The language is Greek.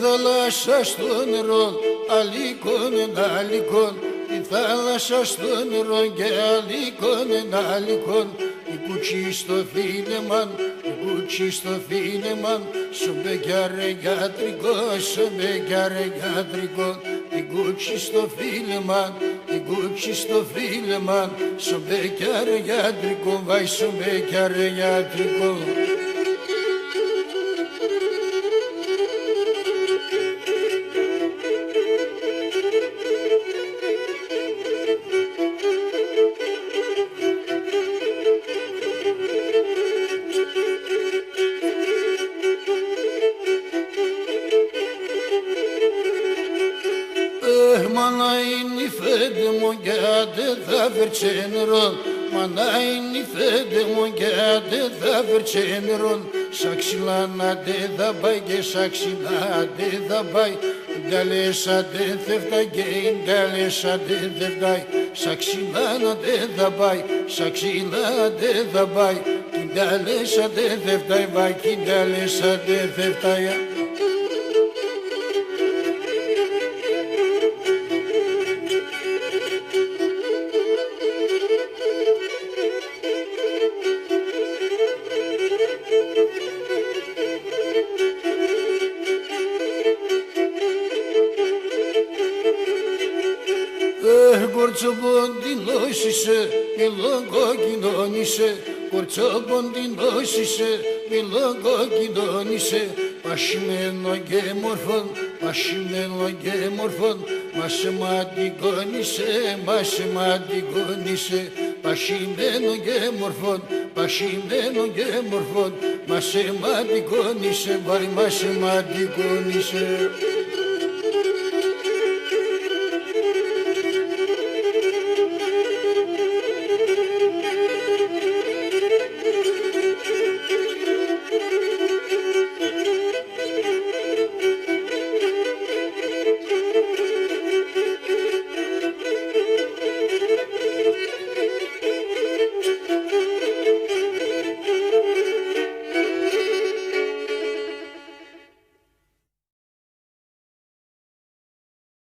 θάλασσα στο νερό, αλίκον, αλίκον. Τη θάλασσα στο νερό και αλίκον, αλίκον. Η κουτσί στο φίλεμαν, η κουτσί στο φίλεμαν. Σου μπεκιάρε γιατρικό, σου μπεκιάρε γιατρικό. Η κουτσί στο φίλεμαν, η κουτσί στο φίλεμαν. Σου μπεκιάρε γιατρικό, βάι σου μπεκιάρε γιατρικό. Mana inni fede mo gade da verceneron, mana inni fede mo gade da verceneron. Şakşilana de da bay ge şakşila de da bay. Dalesha de tefta gein dalesha de devday. Şakşilana de da bay, şakşila de da bay. Dalesha de devday bay, dalesha de devday. Κορτσοπόντι νόσησε, μιλόγω κοινώνησε. Κορτσοπόντι νόσησε, μιλόγω κοινώνησε. Πασχημένο και μορφόν, πασχημένο και μορφόν. Μα σημαντικόνησε, μα σημαντικόνησε. Πασχημένο και μορφόν, πασχημένο και μορφόν. Μα σημαντικόνησε, μα σημαντικόνησε.